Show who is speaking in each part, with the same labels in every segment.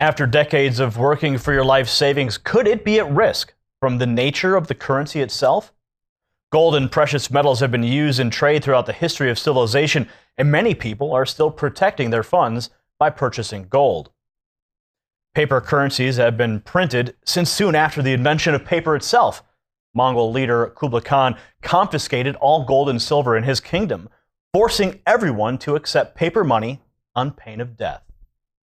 Speaker 1: After decades of working for your life savings, could it be at risk from the nature of the currency itself? Gold and precious metals have been used in trade throughout the history of civilization, and many people are still protecting their funds by purchasing gold. Paper currencies have been printed since soon after the invention of paper itself. Mongol leader Kublai Khan confiscated all gold and silver in his kingdom, forcing everyone to accept paper money on pain of death.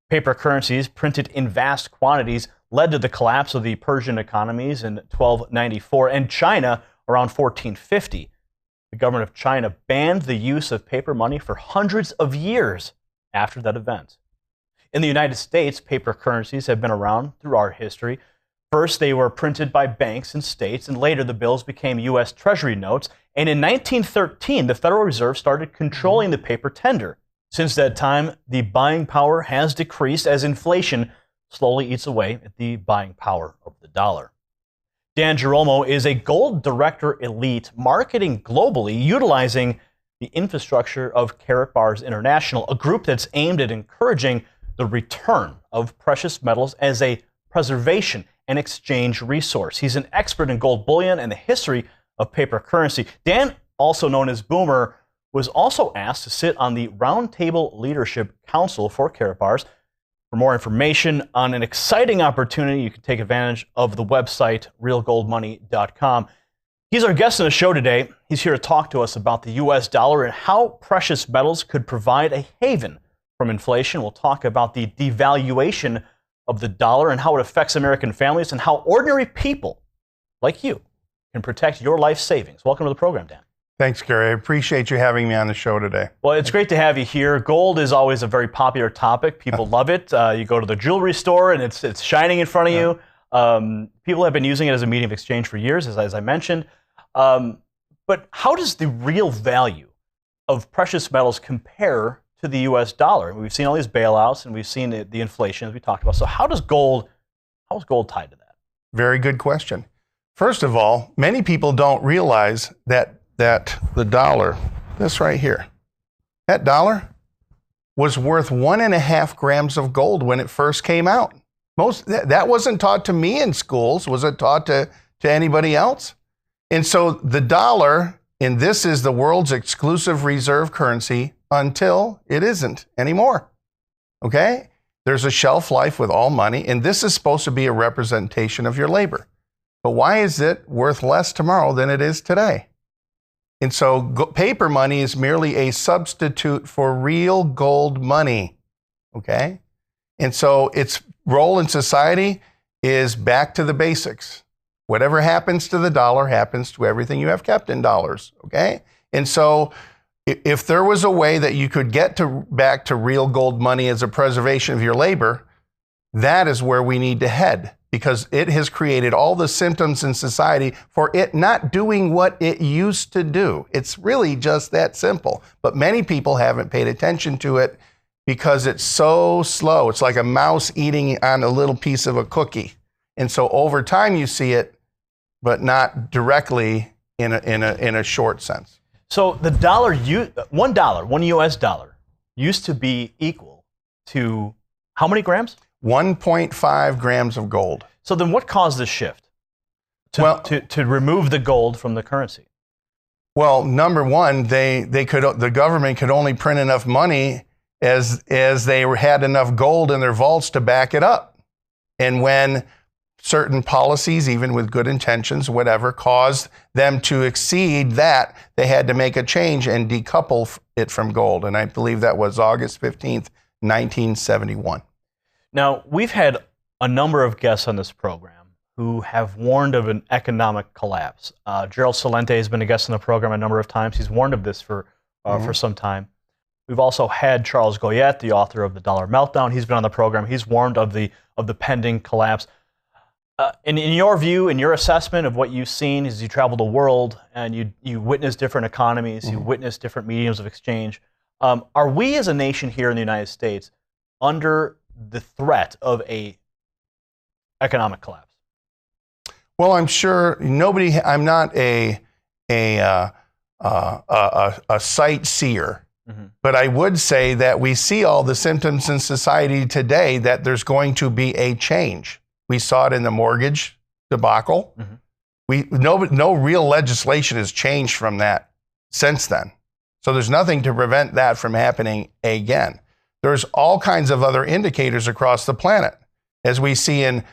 Speaker 1: Paper currencies printed in vast quantities led to the collapse of the Persian economies in 1294 and China around 1450. The government of China banned the use of paper money for hundreds of years after that event. In the United States, paper currencies have been around through our history. First, they were printed by banks and states, and later the bills became U.S. Treasury notes. And in 1913, the Federal Reserve started controlling the paper tender. Since that time, the buying power has decreased as inflation slowly eats away at the buying power of the dollar. Dan Giromo is a gold director elite marketing globally, utilizing the infrastructure of Karatbars International, a group that's aimed at encouraging the return of precious metals as a preservation and exchange resource. He's an expert in gold bullion and the history of paper currency. Dan, also known as Boomer, was also asked to sit on the Roundtable Leadership Council for Karatbars. For more information on an exciting opportunity, you can take advantage of the website realgoldmoney.com. He's our guest on the show today. He's here to talk to us about the U.S. dollar and how precious metals could provide a haven from inflation. We'll talk about the devaluation of the dollar and how it affects American families and how ordinary people like you can protect your life savings. Welcome to the program, Dan.
Speaker 2: Thanks, Gary. I appreciate you having me on the show today.
Speaker 1: Well, it's great to have you here. Gold is always a very popular topic. People love it. You go to the jewelry store and it's shining in front of you. People have been using it as a medium of exchange for years, as I mentioned. But how does the real value of precious metals compare to the U.S. dollar? We've seen all these bailouts and we've seen the inflation as we talked about. So how is gold tied to that?
Speaker 2: Very good question. First of all, many people don't realize that the dollar, this right here, that dollar was worth 1.5 grams of gold when it first came out. That wasn't taught to me in schools. Was it taught to anybody else? And so the dollar, and this is the world's exclusive reserve currency until it isn't anymore. Okay? There's a shelf life with all money, and this is supposed to be a representation of your labor. But why is it worth less tomorrow than it is today? And so paper money is merely a substitute for real gold money, okay? And so its role in society is back to the basics. Whatever happens to the dollar happens to everything you have kept in dollars, okay? And so if there was a way that you could get back to real gold money as a preservation of your labor, that is where we need to head, because it has created all the symptoms in society for it not doing what it used to do. It's really just that simple. But many people haven't paid attention to it because it's so slow. It's like a mouse eating on a little piece of a cookie. And so over time you see it, but not directly in a short sense.
Speaker 1: So the dollar, one U.S. dollar used to be equal to how many grams?
Speaker 2: 1.5 grams of gold.
Speaker 1: So then what caused this shift to remove the gold from the currency?
Speaker 2: Well, number one, the government could only print enough money as they had enough gold in their vaults to back it up. And when certain policies, even with good intentions, whatever, caused them to exceed that, they had to make a change and decouple it from gold. And I believe that was August 15th, 1971.
Speaker 1: Now, we've had a number of guests on this program who have warned of an economic collapse. Gerald Celente has been a guest on the program a number of times. He's warned of this for some time. We've also had Charles Goyette, the author of The Dollar Meltdown. He's been on the program. He's warned of the pending collapse. In your view, in your assessment of what you've seen as you travel the world and you witness different economies, you witness different mediums of exchange, are we as a nation here in the United States under the threat of a economic collapse?
Speaker 2: Well, I'm sure I'm not a sightseer, But I would say that we see all the symptoms in society today that there's going to be a change. We saw it in the mortgage debacle. No real legislation has changed from that since then. So there's nothing to prevent that from happening again. There's all kinds of other indicators across the planet, as we see in,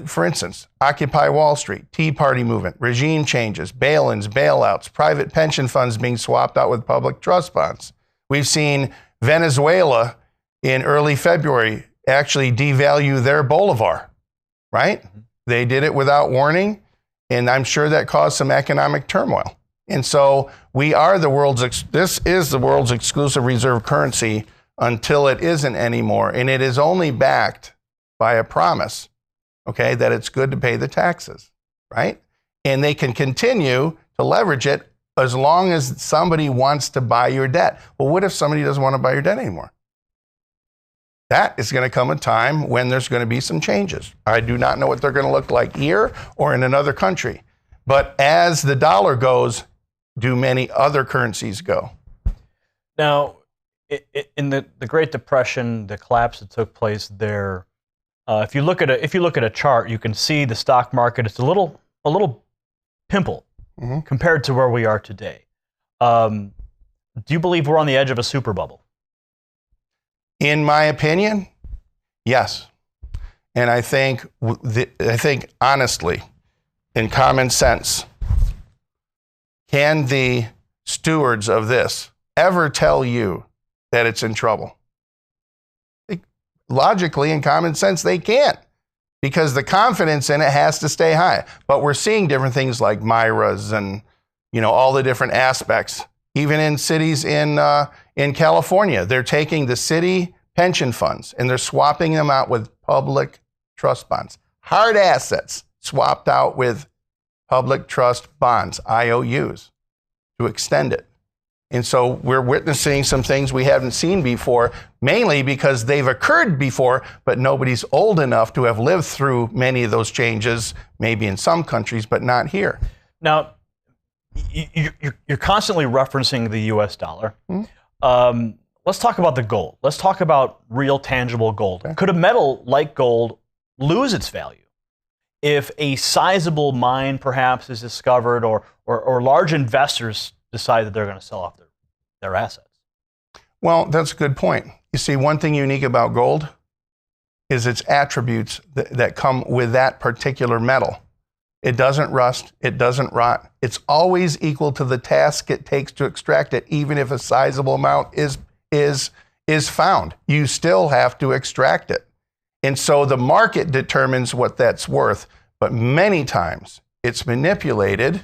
Speaker 2: for instance, Occupy Wall Street, Tea Party movement, regime changes, bail-ins, bailouts, private pension funds being swapped out with public trust bonds. We've seen Venezuela in early February actually devalue their bolivar, right? They did it without warning, and I'm sure that caused some economic turmoil. And so this is the world's exclusive reserve currency until it isn't anymore. And it is only backed by a promise, okay, that it's good to pay the taxes, right? And they can continue to leverage it as long as somebody wants to buy your debt. Well, what if somebody doesn't want to buy your debt anymore? That is going to come a time when there's going to be some changes. I do not know what they're going to look like here or in another country. But as the dollar goes, do many other currencies go?
Speaker 1: Now, in the Great Depression, the collapse that took place there, if you look at a chart, you can see the stock market. It's a little pimple compared to where we are today. Do you believe we're on the edge of a super bubble?
Speaker 2: In my opinion, yes. And I think honestly, in common sense, can the stewards of this ever tell you that it's in trouble? Logically, in common sense, they can't, because the confidence in it has to stay high. But we're seeing different things like Myras and all the different aspects. Even in cities in California, they're taking the city pension funds and they're swapping them out with public trust bonds. Hard assets swapped out with public trust bonds, IOUs, to extend it. And so we're witnessing some things we haven't seen before, mainly because they've occurred before, but nobody's old enough to have lived through many of those changes, maybe in some countries, but not here.
Speaker 1: Now, you're constantly referencing the U.S. dollar. Let's talk about the gold. Let's talk about real tangible gold. Okay. Could a metal like gold lose its value if a sizable mine perhaps is discovered, or large investors decide that they're going to sell off their assets?
Speaker 2: Well, that's a good point. You see, one thing unique about gold is its attributes that come with that particular metal. It doesn't rust, it doesn't rot. It's always equal to the task it takes to extract it, even if a sizable amount is found. You still have to extract it. And so the market determines what that's worth, but many times it's manipulated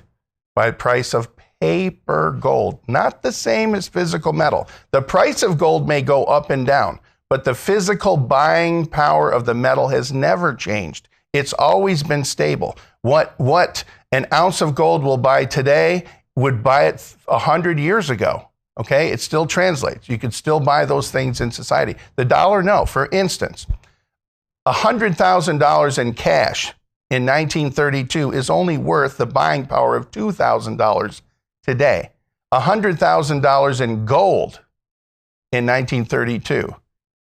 Speaker 2: by the price of paper gold, not the same as physical metal. The price of gold may go up and down, but the physical buying power of the metal has never changed. It's always been stable. What an ounce of gold will buy today would buy it 100 years ago. Okay, it still translates. You could still buy those things in society. The dollar, no. For instance, $100,000 in cash in 1932 is only worth the buying power of $2,000 today. $100,000 in gold in 1932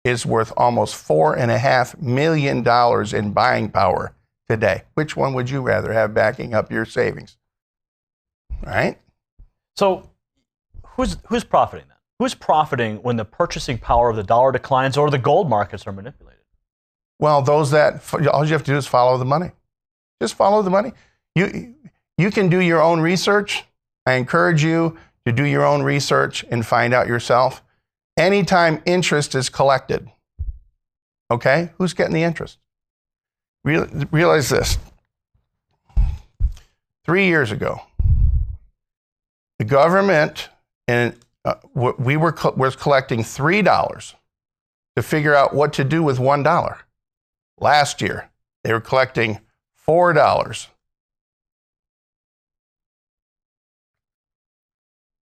Speaker 2: is worth almost $4.5 million in buying power today. Which one would you rather have backing up your savings? Right?
Speaker 1: So who's profiting then? Who's profiting when the purchasing power of the dollar declines or the gold markets are manipulated?
Speaker 2: Well, all you have to do is follow the money. Just follow the money. You can do your own research. I encourage you to do your own research and find out yourself. Anytime interest is collected, okay, who's getting the interest? Realize this. 3 years ago, the government was collecting $3 to figure out what to do with $1. Last year, they were collecting $4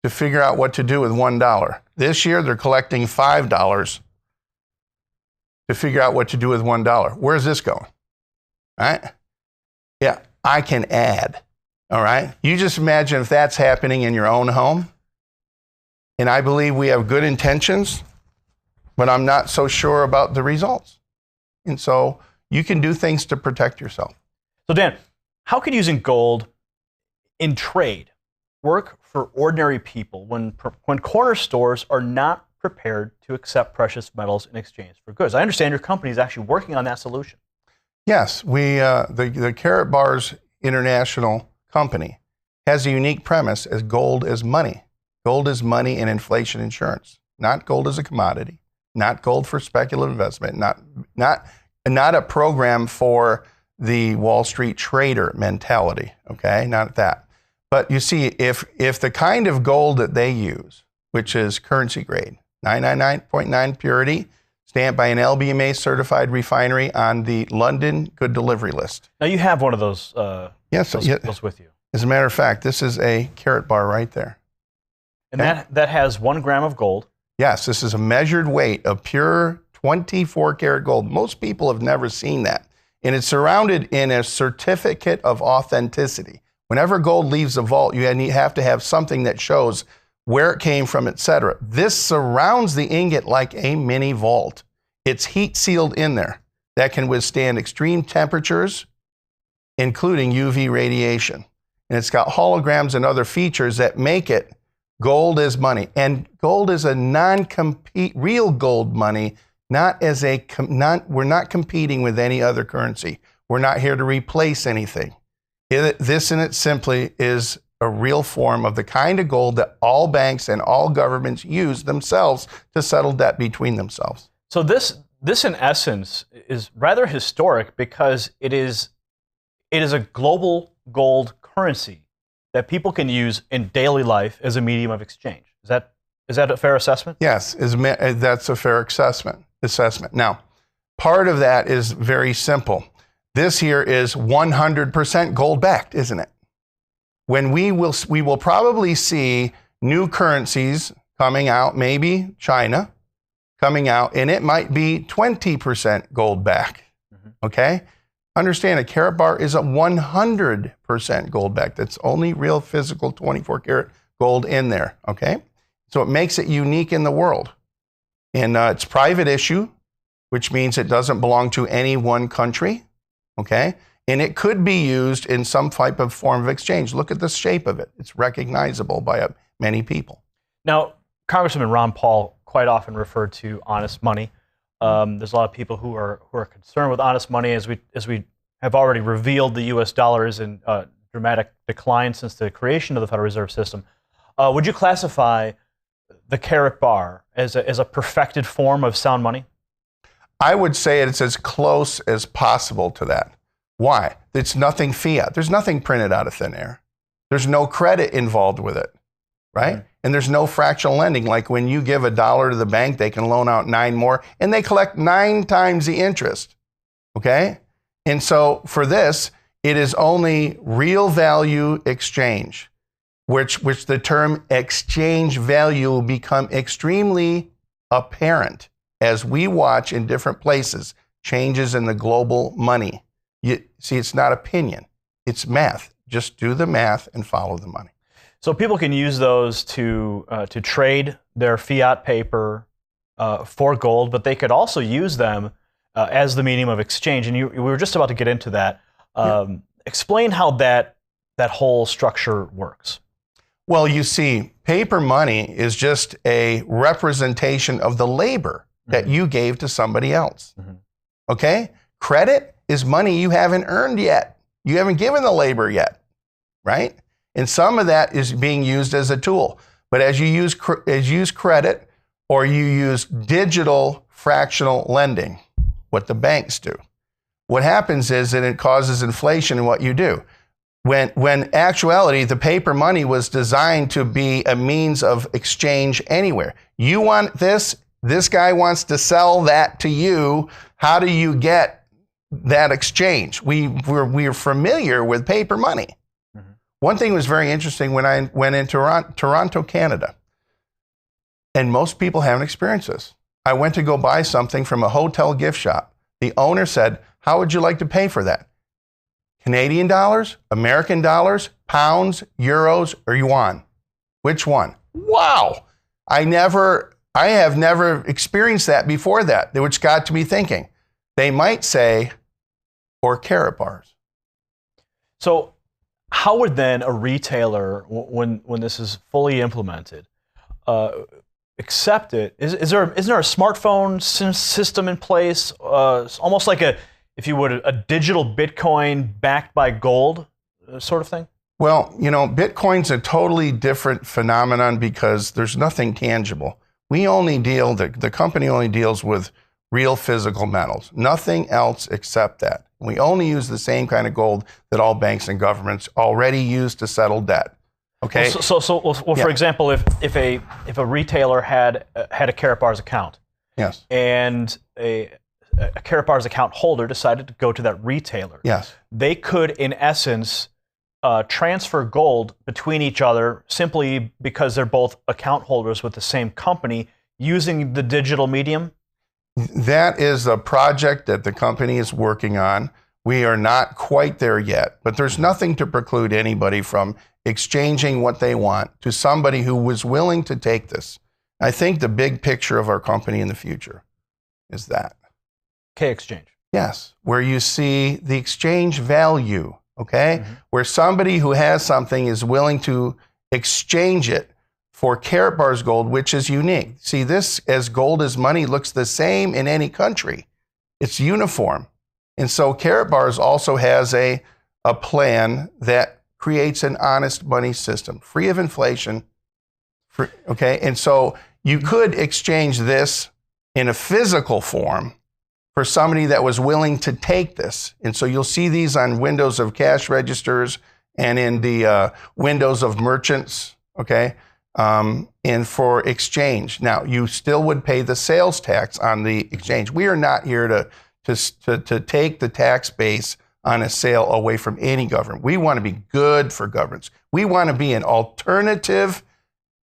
Speaker 2: to figure out what to do with $1. This year, they're collecting $5 to figure out what to do with $1. Where's this going? All right? Yeah, I can add. All right? You just imagine if that's happening in your own home. And I believe we have good intentions, but I'm not so sure about the results. And so you can do things to protect yourself.
Speaker 1: So Dan, how could using gold in trade work for ordinary people when corner stores are not prepared to accept precious metals in exchange for goods? I understand your company is actually working on that solution.
Speaker 2: Yes, the Karat Bars International company has a unique premise as gold as money. Gold is money and inflation insurance, not gold as a commodity, not gold for speculative investment, not a program for the Wall Street trader mentality, okay? Not that. But you see, if the kind of gold that they use, which is currency grade, 999.9 purity, stamped by an LBMA certified refinery on the London Good Delivery List.
Speaker 1: Now you have one of those, those with you.
Speaker 2: As a matter of fact, this is a Karat bar right there.
Speaker 1: And that has 1 gram of gold.
Speaker 2: Yes, this is a measured weight of pure 24 karat gold. Most people have never seen that. And it's surrounded in a certificate of authenticity. Whenever gold leaves the vault, you have to have something that shows where it came from, etc. This surrounds the ingot like a mini vault. It's heat sealed in there that can withstand extreme temperatures, including UV radiation. And it's got holograms and other features that make it gold is money. And gold is a non-compete, real gold money, we're not competing with any other currency. We're not here to replace anything. This in it simply is a real form of the kind of gold that all banks and all governments use themselves to settle debt between themselves.
Speaker 1: So this in essence is rather historic because it is a global gold currency that people can use in daily life as a medium of exchange. Is that a fair assessment?
Speaker 2: Yes, that's a fair assessment. Now, part of that is very simple. This here is 100% gold backed, isn't it? When we will probably see new currencies coming out, maybe China coming out, and it might be 20% gold back. Okay? Understand, a Karat bar is a 100% gold back. That's only real physical 24 karat gold in there. Okay? So it makes it unique in the world. And it's private issue, which means it doesn't belong to any one country. Okay? And it could be used in some type of form of exchange. Look at the shape of it. It's recognizable by many people.
Speaker 1: Now, Congressman Ron Paul quite often referred to honest money. There's a lot of people who are concerned with honest money, as we have already revealed. The U.S. dollar is in dramatic decline since the creation of the Federal Reserve System. Would you classify the Karat bar as a perfected form of sound money?
Speaker 2: I would say it's as close as possible to that. Why? It's nothing fiat. There's nothing printed out of thin air. There's no credit involved with it, right? Mm-hmm. And there's no fractional lending. Like when you give $1 to the bank, they can loan out 9 more, and they collect 9 times the interest, okay? And so for this, it is only real value exchange, which the term exchange value will become extremely apparent as we watch in different places changes in the global money. You see, it's not opinion, it's math. Just do the math and follow the money.
Speaker 1: So people can use those to trade their fiat paper for gold, but they could also use them as the medium of exchange. And we were just about to get into that. Explain how that whole structure works.
Speaker 2: Well, you see, paper money is just a representation of the labor that you gave to somebody else. Okay? Credit is money you haven't earned yet. You haven't given the labor yet, right? And some of that is being used as a tool. But as you use credit or you use digital fractional lending, what the banks do, what happens is that it causes inflation in what you do. When actuality, the paper money was designed to be a means of exchange anywhere. You want this guy wants to sell that to you. How do you get that exchange? We're familiar with paper money. One thing was very interesting when I went into Toronto, Canada, and most people haven't experienced this. I went to go buy something from a hotel gift shop. The owner said, "How would you like to pay for that? Canadian dollars, American dollars, pounds, euros, or yuan? Which one?" Wow. I have never experienced that before that, which got to me thinking. They might say, or carrot bars.
Speaker 1: So how would then a retailer, when this is fully implemented, accept it? Isn't there a smartphone system in place, almost like if you would, a digital Bitcoin backed by gold sort of thing?
Speaker 2: Well, Bitcoin's a totally different phenomenon because there's nothing tangible. The company only deals with real physical metals, nothing else except that. We only use the same kind of gold that all banks and governments already use to settle debt. Okay.
Speaker 1: For example, if a retailer had a Carrot Bars account,
Speaker 2: yes,
Speaker 1: and a Carrot Bars account holder decided to go to that retailer,
Speaker 2: yes,
Speaker 1: they could, in essence, transfer gold between each other simply because they're both account holders with the same company using the digital medium?
Speaker 2: That is a project that the company is working on. We are not quite there yet, but there's nothing to preclude anybody from exchanging what they want to somebody who was willing to take this. I think the big picture of our company in the future is that.
Speaker 1: K-exchange.
Speaker 2: Yes, where you see the exchange value, okay? Mm-hmm. Where somebody who has something is willing to exchange it for Carrot Bars gold, which is unique. See, this as gold as money looks the same in any country. It's uniform. And so Carrot Bars also has a plan that creates an honest money system, free of inflation. Okay, and so you could exchange this in a physical form for somebody that was willing to take this. And so you'll see these on windows of cash registers and in the windows of merchants, okay, and for exchange. Now, you still would pay the sales tax on the exchange. We are not here to take the tax base on a sale away from any government. We want to be good for governments. We want to be an alternative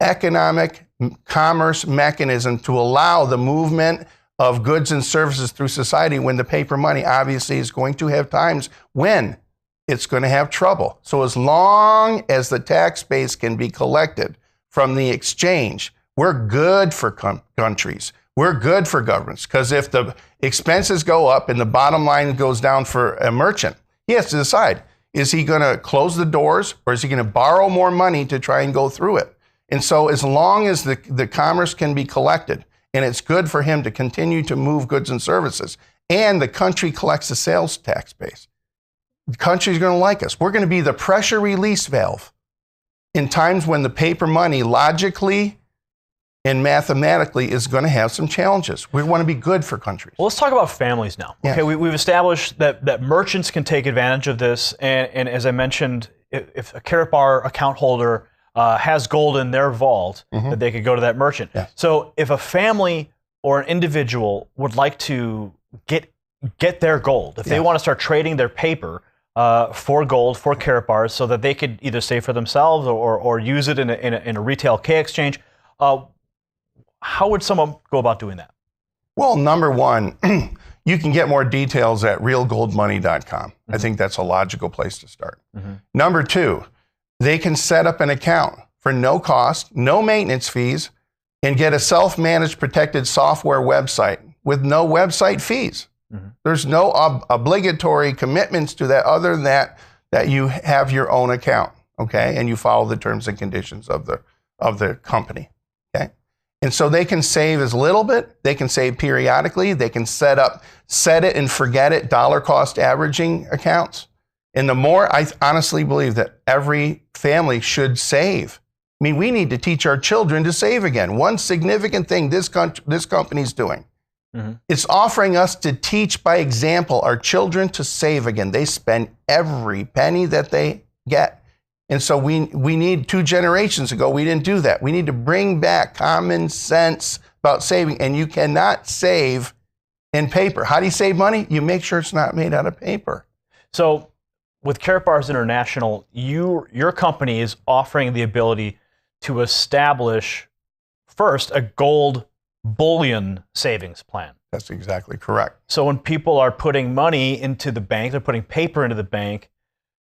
Speaker 2: economic commerce mechanism to allow the movement of goods and services through society when the paper money obviously is going to have times when it's going to have trouble. So as long as the tax base can be collected from the exchange, we're good for countries. We're good for governments, because if the expenses go up and the bottom line goes down for a merchant, he has to decide, is he going to close the doors or is he going to borrow more money to try and go through it? And so as long as the commerce can be collected and it's good for him to continue to move goods and services, and the country collects the sales tax base, the country's going to like us. We're going to be the pressure release valve in times when the paper money logically and mathematically is going to have some challenges. We want to be good for countries.
Speaker 1: Well, let's talk about families now.
Speaker 2: Yes.
Speaker 1: Okay, we've established that merchants can take advantage of this, and as I mentioned, if a Carrot Bar account holder has gold in their vault,
Speaker 2: Mm-hmm.
Speaker 1: that they could go to that merchant.
Speaker 2: Yes.
Speaker 1: So if a family or an individual would like to get their gold, if they
Speaker 2: Yes.
Speaker 1: want to start trading their paper for gold, for Carrot Bars, so that they could either save for themselves or use it in a retail K-exchange, how would someone go about doing that?
Speaker 2: Well, number one, you can get more details at realgoldmoney.com. Mm-hmm. I think that's a logical place to start. Mm-hmm. Number two, they can set up an account for no cost, no maintenance fees, and get a self-managed protected software website with no website fees. Mm-hmm. There's no obligatory commitments to that other than that you have your own account, okay? And you follow the terms and conditions of the company, okay? And so they can save as little bit, they can save periodically, they can set it and forget it, dollar cost averaging accounts. And the more, I honestly believe that every family should save. I mean, we need to teach our children to save again. One significant thing this company's doing, mm-hmm. it's offering us to teach by example our children to save again. They spend every penny that they get. And so we need 2 generations ago, we didn't do that. We need to bring back common sense about saving. And you cannot save in paper. How do you save money? You make sure it's not made out of paper.
Speaker 1: So with Carrot Bars International, your company is offering the ability to establish first a gold bullion savings plan.
Speaker 2: That's exactly correct.
Speaker 1: So when people are putting money into the bank, they're putting paper into the bank,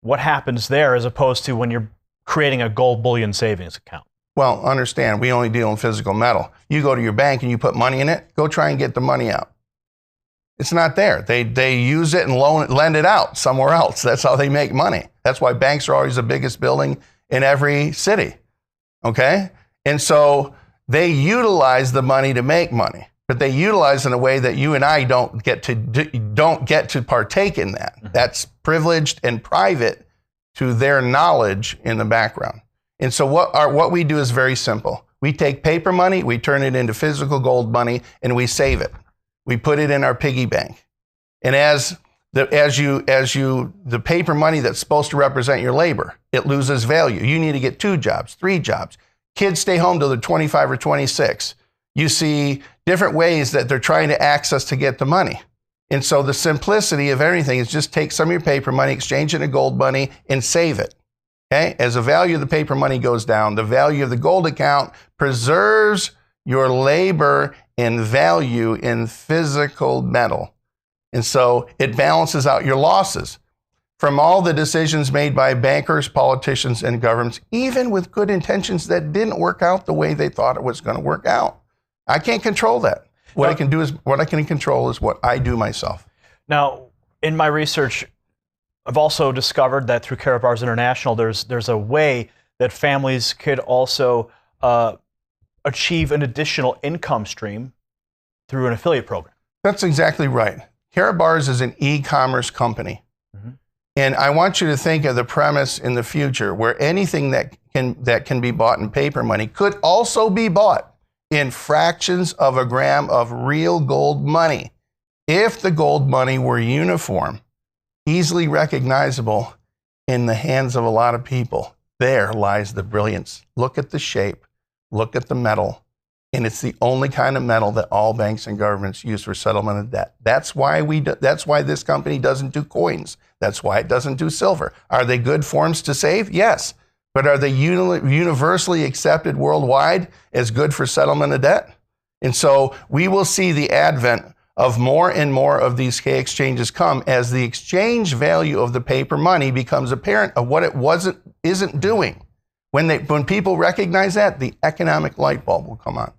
Speaker 1: what happens there as opposed to when you're creating a gold bullion savings account?
Speaker 2: Well, understand, we only deal in physical metal. You go to your bank and you put money in it, go try and get the money out. It's not there. They use it and lend it out somewhere else. That's how they make money. That's why banks are always the biggest building in every city. Okay? And so they utilize the money to make money, but they utilize in a way that you and I don't get to partake in that. Mm-hmm. That's privileged and private to their knowledge in the background. And so what we do is very simple. We take paper money, we turn it into physical gold money, and we save it. We put it in our piggy bank. And as the paper money that's supposed to represent your labor, it loses value. You need to get 2 jobs, 3 jobs. Kids stay home till they're 25 or 26. You see different ways that they're trying to access to get the money. And so the simplicity of everything is just take some of your paper money, exchange it into gold money, and save it. Okay? As the value of the paper money goes down, the value of the gold account preserves your labor and value in physical metal. And so it balances out your losses from all the decisions made by bankers, politicians, and governments, even with good intentions that didn't work out the way they thought it was going to work out. I can't control that. What I can control is what I do myself.
Speaker 1: Now, in my research, I've also discovered that through Karatbars International, there's a way that families could also achieve an additional income stream through an affiliate program.
Speaker 2: That's exactly right. Karatbars is an e-commerce company. Mm-hmm. And I want you to think of the premise in the future where anything that can be bought in paper money could also be bought in fractions of a gram of real gold money. If the gold money were uniform, easily recognizable in the hands of a lot of people, there lies the brilliance. Look at the shape, look at the metal, and it's the only kind of metal that all banks and governments use for settlement of debt. That's why this company doesn't do coins. That's why it doesn't do silver. Are they good forms to save? Yes. But are they universally accepted worldwide as good for settlement of debt? And so we will see the advent of more and more of these K exchanges come as the exchange value of the paper money becomes apparent of what it isn't doing. When people recognize that, the economic light bulb will come on.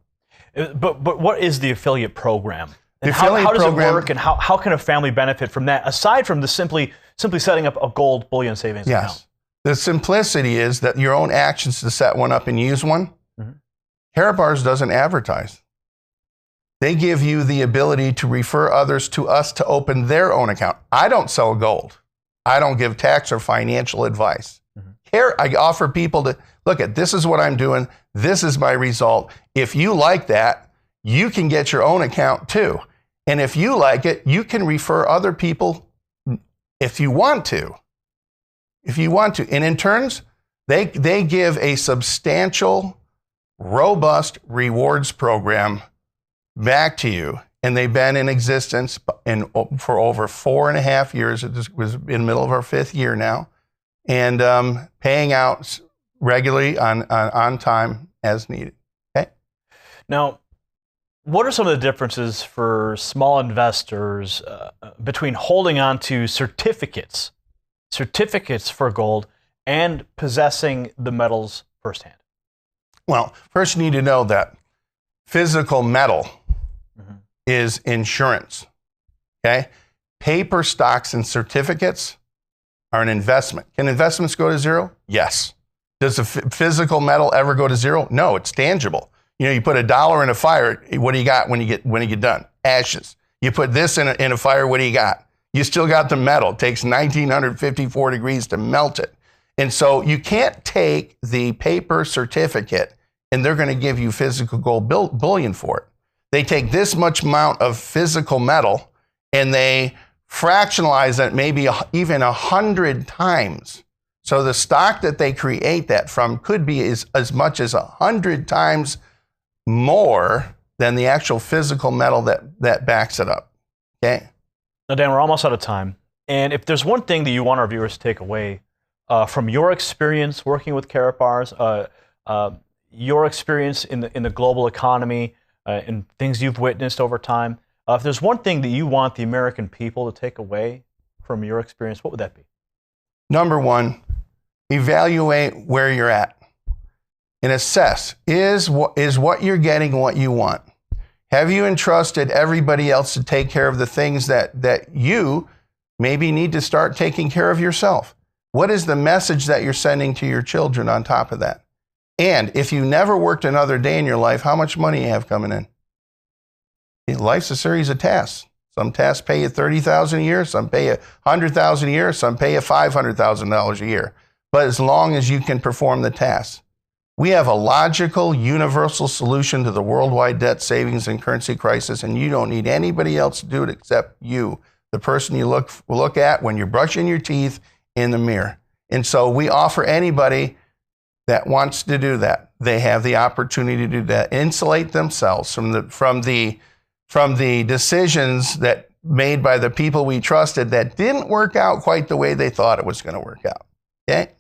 Speaker 1: But what is the affiliate program? And how does it work, and how can a family benefit from that, aside from the simply setting up a gold bullion savings account?
Speaker 2: The simplicity is that your own actions to set one up and use one. Mm-hmm. Karatbars doesn't advertise. They give you the ability to refer others to us to open their own account. I don't sell gold. I don't give tax or financial advice. Mm-hmm. I offer people to look at, this is what I'm doing. This is my result. If you like that, you can get your own account too. And if you like it, you can refer other people if you want to. And in turns, they give a substantial, robust rewards program back to you. And they've been in existence for over 4.5 years. It was in the middle of our 5th year now. And paying out regularly on time as needed. Okay.
Speaker 1: Now, what are some of the differences for small investors between holding on to certificates for gold and possessing the metals firsthand?
Speaker 2: Well, first you need to know that physical metal is insurance. Okay? Paper stocks and certificates are an investment. Can investments go to zero? Yes. Does the physical metal ever go to zero? No, it's tangible. You put $1 in a fire, what do you got when you get done? Ashes. You put this in a fire, what do you got? You still got the metal. It takes 1954 degrees to melt it. And so you can't take the paper certificate and they're going to give you physical gold bullion for it. They take this much amount of physical metal and they fractionalize it maybe even 100 times. So the stock that they create that from could be as much as 100 times more than the actual physical metal that backs it up. Okay?
Speaker 1: Now, Dan, we're almost out of time. And if there's one thing that you want our viewers to take away from your experience working with Karatbars, your experience in the global economy, and things you've witnessed over time, if there's one thing that you want the American people to take away from your experience, what would that be?
Speaker 2: Number one, evaluate where you're at. and assess, is what you're getting what you want? Have you entrusted everybody else to take care of the things that you maybe need to start taking care of yourself? What is the message that you're sending to your children on top of that? And if you never worked another day in your life, how much money you have coming in? Life's a series of tasks. Some tasks pay you $30,000 a year, some pay you $100,000 a year, some pay you $500,000 a year. But as long as you can perform the tasks. We have a logical, universal solution to the worldwide debt, savings, and currency crisis, and you don't need anybody else to do it except you, the person you look at when you're brushing your teeth in the mirror. And so we offer anybody that wants to do that. They have the opportunity to do that, insulate themselves from the decisions that made by the people we trusted that didn't work out quite the way they thought it was going to work out. Okay?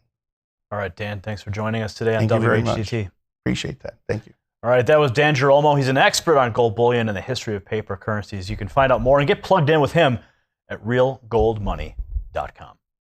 Speaker 1: All right, Dan, thanks for joining us today on
Speaker 2: Thank you very
Speaker 1: WHGT.
Speaker 2: much. Appreciate that. Thank you.
Speaker 1: All right, that was Dan Girolamo. He's an expert on gold bullion and the history of paper currencies. You can find out more and get plugged in with him at realgoldmoney.com.